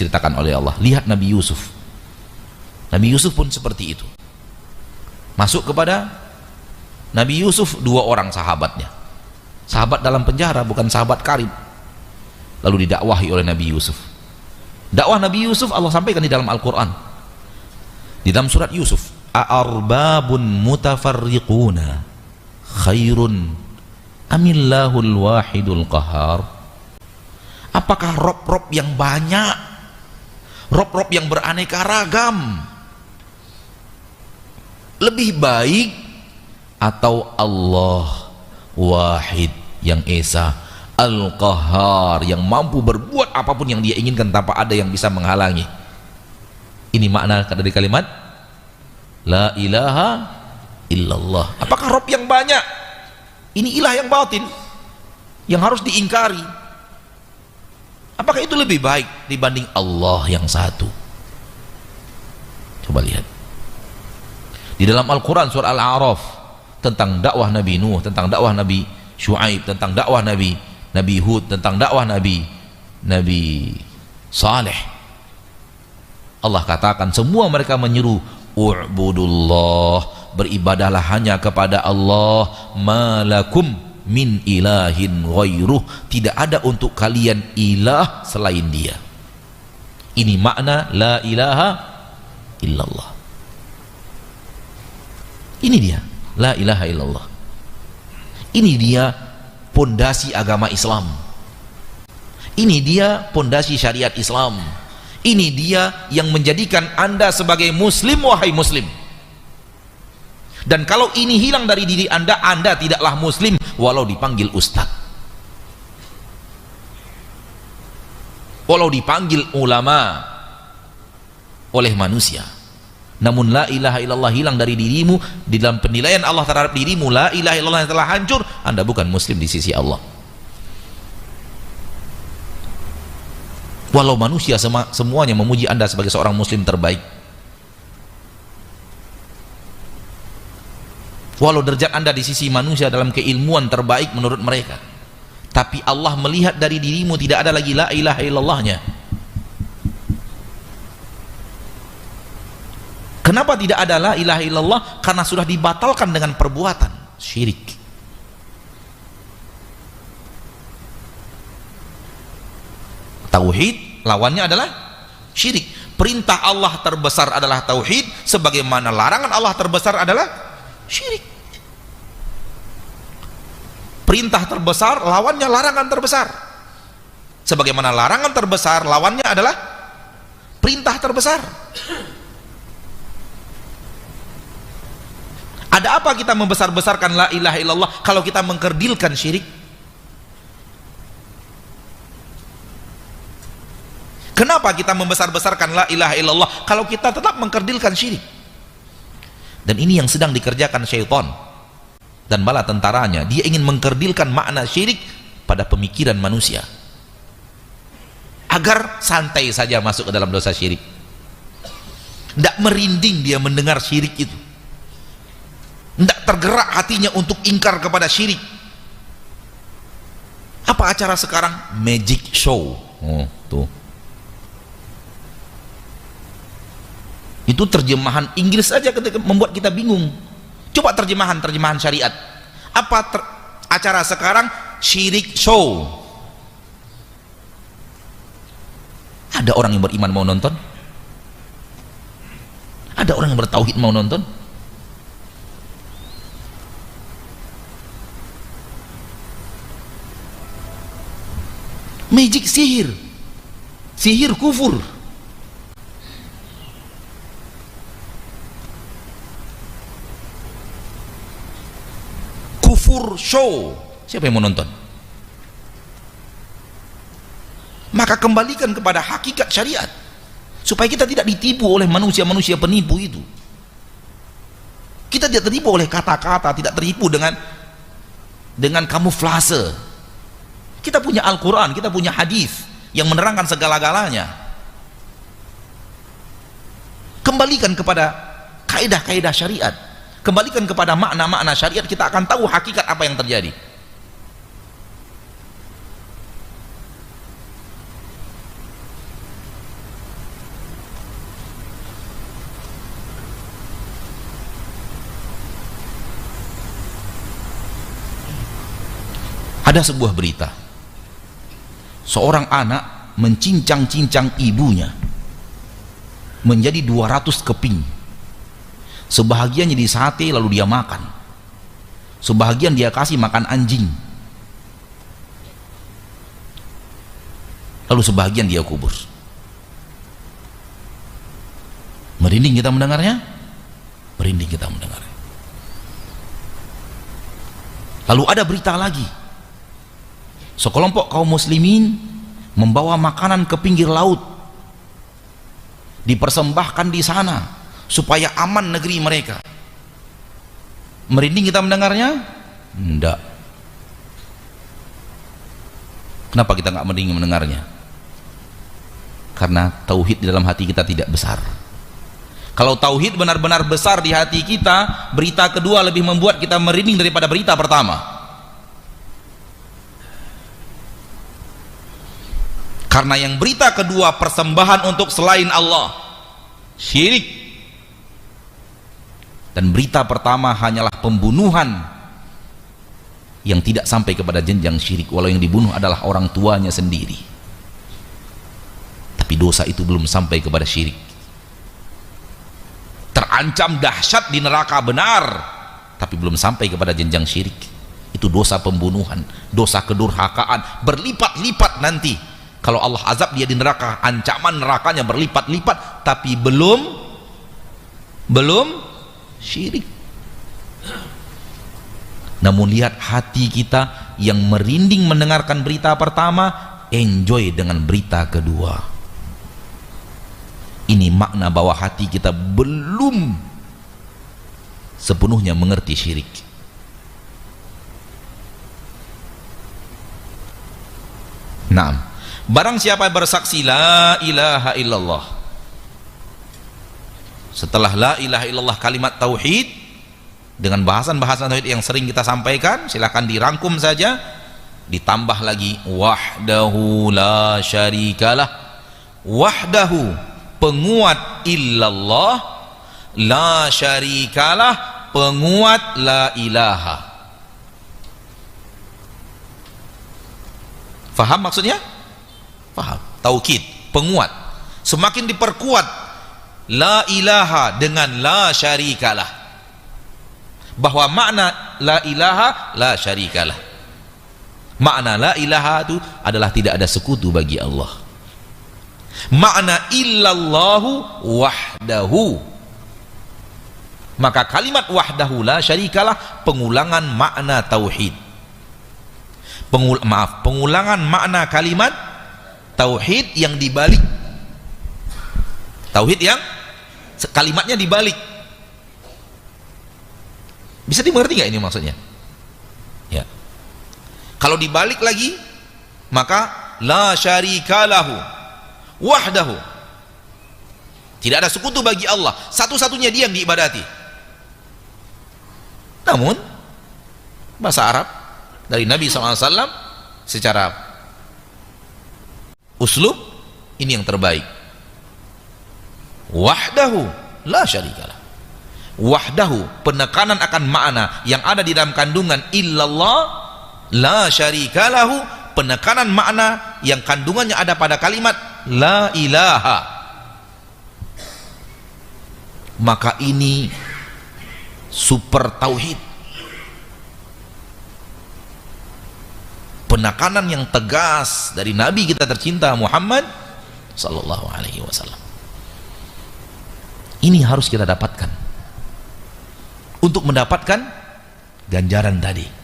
diceritakan oleh Allah. Lihat Nabi Yusuf. Nabi Yusuf pun seperti itu. Masuk kepada Nabi Yusuf 2 orang sahabatnya. Sahabat dalam penjara, bukan sahabat karib. Lalu didakwahi oleh Nabi Yusuf. Dakwah Nabi Yusuf Allah sampaikan di dalam Al-Quran. Di dalam surat Yusuf, a'arbabun mutafarriquna khairun amillahul wahidul qahar. Apakah rob-rob yang banyak, rob-rob yang beraneka ragam lebih baik atau Allah wahid yang esa, al-qahar yang mampu berbuat apapun yang dia inginkan tanpa ada yang bisa menghalangi? Ini makna dari kalimat la ilaha illallah. Apakah rob yang banyak ini ilah yang batin yang harus diingkari? Apakah itu lebih baik dibanding Allah yang satu? Coba lihat di dalam Al-Quran surah Al-A'raf tentang dakwah Nabi Nuh, tentang dakwah Nabi Syuaib, tentang dakwah Nabi Hud, tentang dakwah Nabi Saleh. Allah katakan semua mereka menyeru u'budullah, beribadahlah hanya kepada Allah, malakum min ilahin ghairuh, tidak ada untuk kalian ilah selain dia. Ini makna la ilaha illallah. Ini dia la ilaha illallah. Ini dia pondasi agama Islam. Ini dia pondasi syariat Islam. Ini dia yang menjadikan Anda sebagai muslim, wahai muslim. Dan kalau ini hilang dari diri Anda, Anda tidaklah muslim walau dipanggil ustaz, walau dipanggil ulama oleh manusia. Namun la ilaha illallah hilang dari dirimu, di dalam penilaian Allah terhadap dirimu la ilaha illallah yang telah hancur, Anda bukan muslim di sisi Allah. Walau manusia semuanya memuji Anda sebagai seorang muslim terbaik, walau derajat Anda di sisi manusia dalam keilmuan terbaik menurut mereka, tapi Allah melihat dari dirimu tidak ada lagi la ilaha illallahnya. Kenapa tidak ada la ilaha illallah? Karena sudah dibatalkan dengan perbuatan syirik. Tauhid lawannya adalah syirik. Perintah Allah terbesar adalah tauhid, sebagaimana larangan Allah terbesar adalah syirik. Perintah terbesar lawannya larangan terbesar, sebagaimana larangan terbesar lawannya adalah perintah terbesar. Ada apa kita membesar-besarkan la ilaha illallah kalau kita mengkerdilkan syirik? Kenapa kita membesar-besarkan la ilaha illallah kalau kita tetap mengkerdilkan syirik? Dan ini yang sedang dikerjakan syaitan dan bala tentaranya. Dia ingin mengkerdilkan makna syirik pada pemikiran manusia agar santai saja masuk ke dalam dosa syirik, tidak merinding dia mendengar syirik itu, tidak tergerak hatinya untuk ingkar kepada syirik. Apa acara sekarang? Magic show. Oh, tuh. Itu terjemahan Inggris saja membuat kita bingung. Coba terjemahan syariat. Apa acara sekarang? Syirik show. Ada orang yang beriman mau nonton? Ada orang yang bertauhid mau nonton? Magic, sihir kufur. Kufur show, siapa yang mau nonton? Maka kembalikan kepada hakikat syariat supaya kita tidak ditipu oleh manusia-manusia penipu itu. Kita tidak tertipu oleh kata-kata, tidak tertipu dengan kamuflase. Kita punya Al-Quran, kita punya hadis yang menerangkan segala-galanya. Kembalikan kepada kaidah-kaidah syariat, kembalikan kepada makna-makna syariat, kita akan tahu hakikat apa yang terjadi. Ada sebuah berita, seorang anak mencincang-cincang ibunya menjadi 200 keping. Sebahagian jadi sate lalu dia makan, sebahagian dia kasih makan anjing, lalu sebahagian dia kubur. Merinding kita mendengarnya, merinding kita mendengarnya. Lalu ada berita lagi, sekelompok kaum muslimin membawa makanan ke pinggir laut, dipersembahkan di sana supaya aman negeri mereka. Merinding kita mendengarnya? Enggak. Kenapa kita nggak merinding mendengarnya? Karena tauhid di dalam hati kita tidak besar. Kalau tauhid benar-benar besar di hati kita, berita kedua lebih membuat kita merinding daripada berita pertama. Karena yang berita kedua persembahan untuk selain Allah, syirik. Dan berita pertama hanyalah pembunuhan yang tidak sampai kepada jenjang syirik, walau yang dibunuh adalah orang tuanya sendiri. Tapi dosa itu belum sampai kepada syirik. Terancam dahsyat di neraka benar, tapi belum sampai kepada jenjang syirik. Itu dosa pembunuhan, dosa kedurhakaan, berlipat-lipat nanti. Kalau Allah azab dia di neraka, ancaman nerakanya berlipat-lipat, tapi belum syirik. Namun lihat hati kita yang merinding mendengarkan berita pertama, enjoy dengan berita kedua. Ini makna bahwa hati kita belum sepenuhnya mengerti syirik. Naam, barang siapa bersaksi la ilaha illallah, setelah la ilaha illallah kalimat tauhid dengan bahasan-bahasan tauhid yang sering kita sampaikan, silahkan dirangkum saja, ditambah lagi wahdahu la syarikalah, wahdahu penguat illallah, la syarikalah penguat la ilaha. Faham maksudnya? Faham. Taukid, penguat. Semakin diperkuat la ilaha dengan la syarikalah, bahwa makna la ilaha la syarikalah, makna la ilaha itu adalah tidak ada sekutu bagi Allah. Makna illallahu wahdahu, maka kalimat wahdahu la syarikalah pengulangan makna tauhid. Pengulangan makna kalimat tauhid yang dibalik, tauhid yang kalimatnya dibalik. Bisa dimengerti nggak ini maksudnya? Ya. Kalau dibalik lagi, maka la syarikalahu wahdahu, tidak ada sekutu bagi Allah, satu-satunya dia yang diibadati. Namun bahasa Arab dari Nabi SAW secara uslub ini yang terbaik. Wahdahu la syarikalah, wahdahu penekanan akan makna yang ada di dalam kandungan illallah, la syarikalahu penekanan makna yang kandungannya ada pada kalimat la ilaha. Maka ini super tauhid, penekanan yang tegas dari Nabi kita tercinta Muhammad sallallahu alaihi wasallam. Ini harus kita dapatkan untuk mendapatkan ganjaran tadi.